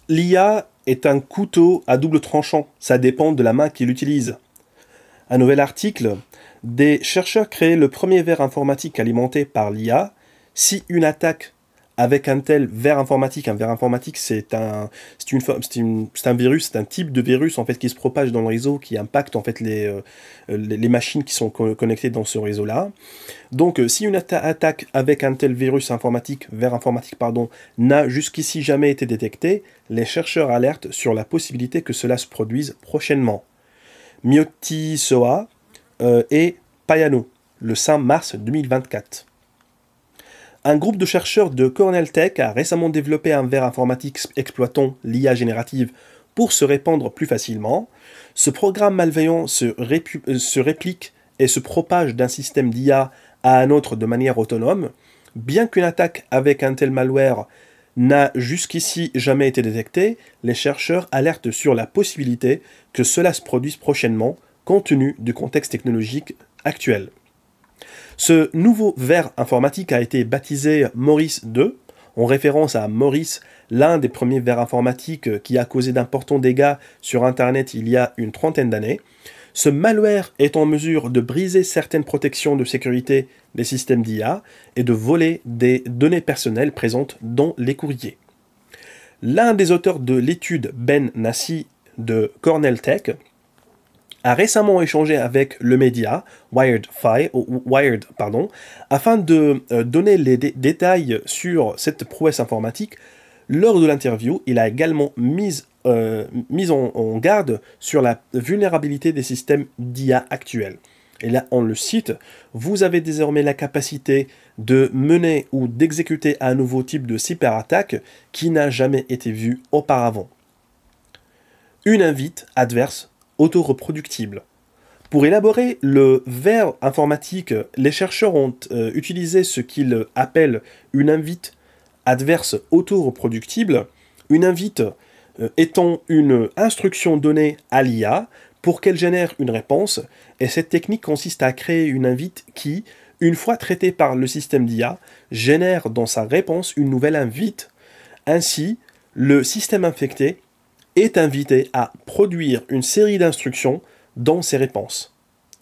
L'IA est un couteau à double tranchant, ça dépend de la main qui l'utilise. Un nouvel article, des chercheurs créent le premier ver informatique alimenté par l'IA. Si une attaque avec un tel ver informatique c'est un virus, c'est un type de virus en fait qui se propage dans le réseau, qui impacte en fait les machines qui sont connectées dans ce réseau-là. Donc si une attaque avec un tel ver informatique n'a jusqu'ici jamais été détectée, les chercheurs alertent sur la possibilité que cela se produise prochainement. Miotti Soa et Payano, le 5 mars 2024. Un groupe de chercheurs de Cornell Tech a récemment développé un ver informatique exploitant l'IA générative pour se répandre plus facilement. Ce programme malveillant se réplique et se propage d'un système d'IA à un autre de manière autonome. Bien qu'une attaque avec un tel malware n'a jusqu'ici jamais été détectée, les chercheurs alertent sur la possibilité que cela se produise prochainement, compte tenu du contexte technologique actuel. Ce nouveau ver informatique a été baptisé Maurice 2, en référence à Maurice, l'un des premiers vers informatiques qui a causé d'importants dégâts sur Internet il y a une trentaine d'années. Ce malware est en mesure de briser certaines protections de sécurité des systèmes d'IA et de voler des données personnelles présentes dans les courriers. L'un des auteurs de l'étude, Ben Nassi de Cornell Tech, a récemment échangé avec le média Wired, afin de donner les détails sur cette prouesse informatique. Lors de l'interview, il a également mis en garde sur la vulnérabilité des systèmes d'IA actuels. Et là, on le cite, « Vous avez désormais la capacité de mener ou d'exécuter un nouveau type de cyberattaque qui n'a jamais été vu auparavant. » Une invite adverse auto-reproductible. Pour élaborer le ver informatique, les chercheurs ont utilisé ce qu'ils appellent une invite adverse auto-reproductible. Une invite étant une instruction donnée à l'IA pour qu'elle génère une réponse, et cette technique consiste à créer une invite qui, une fois traitée par le système d'IA, génère dans sa réponse une nouvelle invite. Ainsi, le système infecté est invité à produire une série d'instructions dans ses réponses.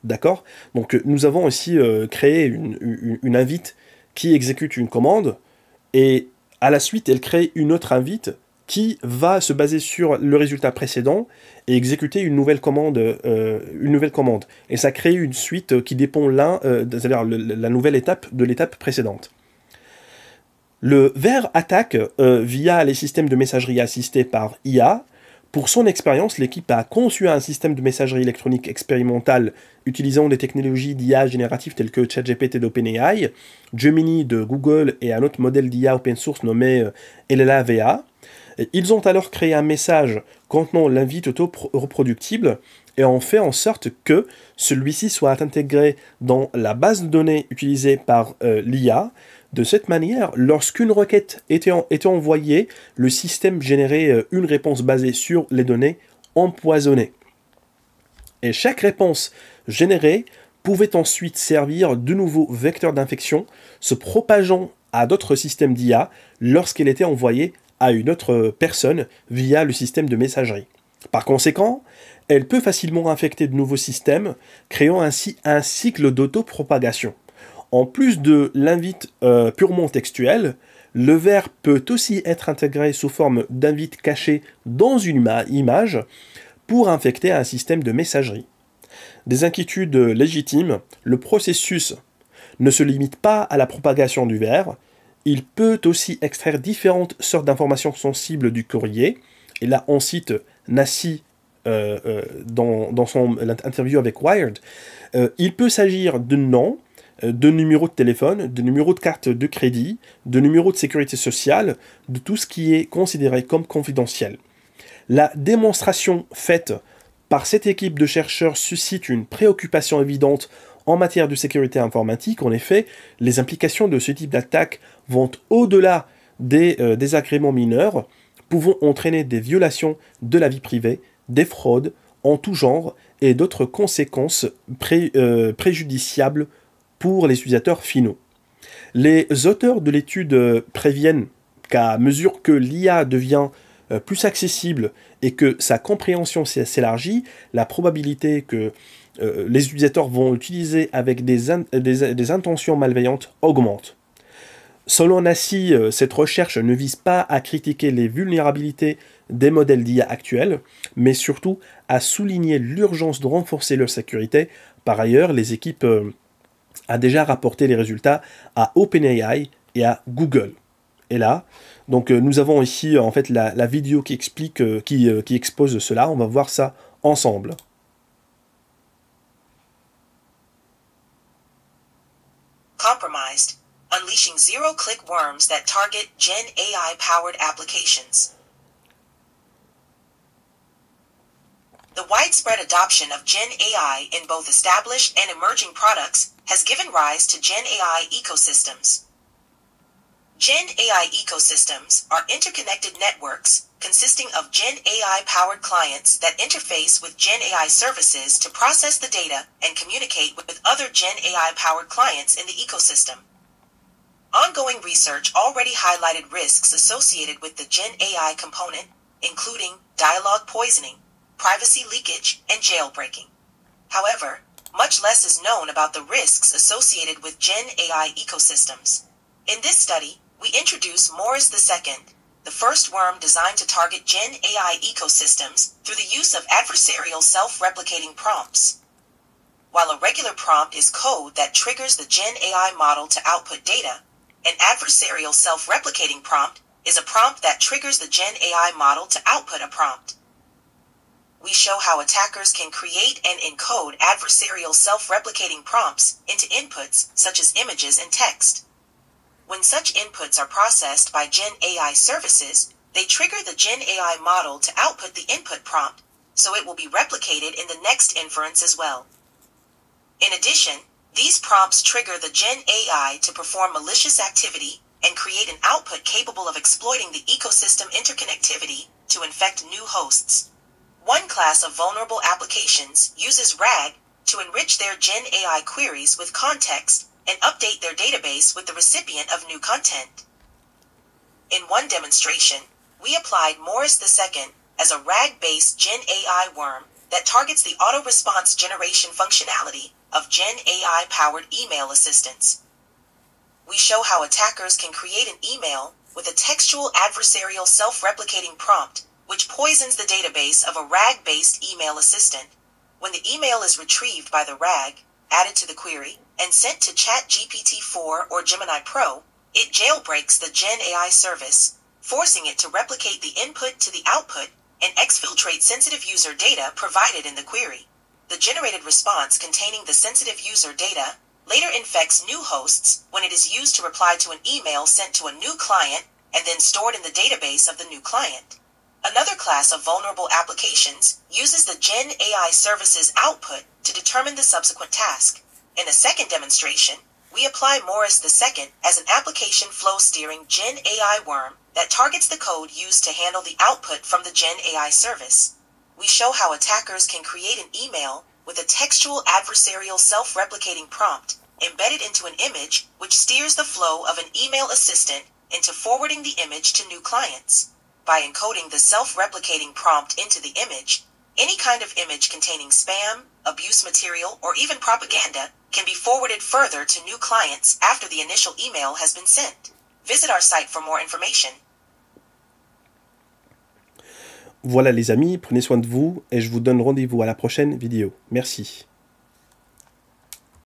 D'accord? Donc nous avons ici créé une invite qui exécute une commande, et à la suite, elle crée une autre invite qui va se baser sur le résultat précédent et exécuter une nouvelle commande. Et ça crée une suite qui dépend c'est-à-dire la nouvelle étape de l'étape précédente. Le ver attaque via les systèmes de messagerie assistés par IA. Pour son expérience, l'équipe a conçu un système de messagerie électronique expérimental utilisant des technologies d'IA génératives telles que ChatGPT d'OpenAI, Gemini de Google et un autre modèle d'IA open source nommé LLaVA. Ils ont alors créé un message contenant l'invite auto-reproductible et ont fait en sorte que celui-ci soit intégré dans la base de données utilisée par l'IA. De cette manière, lorsqu'une requête était envoyée, le système générait une réponse basée sur les données empoisonnées. Et chaque réponse générée pouvait ensuite servir de nouveau vecteur d'infection, se propageant à d'autres systèmes d'IA lorsqu'elle était envoyée à une autre personne via le système de messagerie. Par conséquent, elle peut facilement infecter de nouveaux systèmes, créant ainsi un cycle d'autopropagation. En plus de l'invite purement textuelle, le ver peut aussi être intégré sous forme d'invite cachée dans une image pour infecter un système de messagerie. Des inquiétudes légitimes, le processus ne se limite pas à la propagation du ver, il peut aussi extraire différentes sortes d'informations sensibles du courrier. Et là, on cite Nassi dans son interview avec Wired. Il peut s'agir de noms, de numéros de téléphone, de numéros de carte de crédit, de numéros de sécurité sociale, de tout ce qui est considéré comme confidentiel. La démonstration faite par cette équipe de chercheurs suscite une préoccupation évidente en matière de sécurité informatique. En effet, les implications de ce type d'attaque vont au-delà des désagréments mineurs, pouvant entraîner des violations de la vie privée, des fraudes en tout genre et d'autres conséquences préjudiciables pour les utilisateurs finaux. Les auteurs de l'étude préviennent qu'à mesure que l'IA devient plus accessible et que sa compréhension s'élargit, la probabilité que les utilisateurs vont l'utiliser avec des intentions malveillantes augmente. Selon Nassi, cette recherche ne vise pas à critiquer les vulnérabilités des modèles d'IA actuels, mais surtout à souligner l'urgence de renforcer leur sécurité. Par ailleurs, les équipes ont déjà rapporté les résultats à OpenAI et à Google. Et là, donc nous avons ici en fait la vidéo qui explique, qui expose cela. On va voir ça ensemble. Compromised. Unleashing zero-click worms that target Gen AI-powered applications. The widespread adoption of Gen AI in both established and emerging products has given rise to Gen AI ecosystems. Gen AI ecosystems are interconnected networks consisting of Gen AI-powered clients that interface with Gen AI services to process the data and communicate with other Gen AI-powered clients in the ecosystem. Ongoing research already highlighted risks associated with the Gen AI component, including dialogue poisoning, privacy leakage, and jailbreaking. However, much less is known about the risks associated with Gen AI ecosystems. In this study, we introduce Morris II, the first worm designed to target Gen AI ecosystems through the use of adversarial self-replicating prompts. While a regular prompt is code that triggers the Gen AI model to output data, an adversarial self-replicating prompt is a prompt that triggers the Gen AI model to output a prompt. We show how attackers can create and encode adversarial self-replicating prompts into inputs such as images and text. When such inputs are processed by Gen AI services, they trigger the Gen AI model to output the input prompt, so it will be replicated in the next inference as well. In addition, these prompts trigger the Gen AI to perform malicious activity and create an output capable of exploiting the ecosystem interconnectivity to infect new hosts. One class of vulnerable applications uses RAG to enrich their Gen AI queries with context and update their database with the recipient of new content. In one demonstration, we applied Morris II as a RAG-based Gen AI worm that targets the auto-response generation functionality of Gen AI-powered email assistants. We show how attackers can create an email with a textual adversarial self-replicating prompt, which poisons the database of a RAG-based email assistant. When the email is retrieved by the RAG, added to the query, and sent to ChatGPT-4 or Gemini Pro, it jailbreaks the Gen AI service, forcing it to replicate the input to the output and exfiltrate sensitive user data provided in the query. The generated response containing the sensitive user data later infects new hosts when it is used to reply to an email sent to a new client and then stored in the database of the new client. Another class of vulnerable applications uses the Gen AI service's output to determine the subsequent task. In a second demonstration, we apply Morris II as an application flow steering Gen AI worm that targets the code used to handle the output from the Gen AI service. We show how attackers can create an email with a textual adversarial self-replicating prompt embedded into an image which steers the flow of an email assistant into forwarding the image to new clients. By encoding the self-replicating prompt into the image, any kind of image containing spam, abuse material, or even propaganda can be forwarded further to new clients after the initial email has been sent. Visit our site for more information. Voilà les amis, prenez soin de vous et je vous donne rendez-vous à la prochaine vidéo. Merci.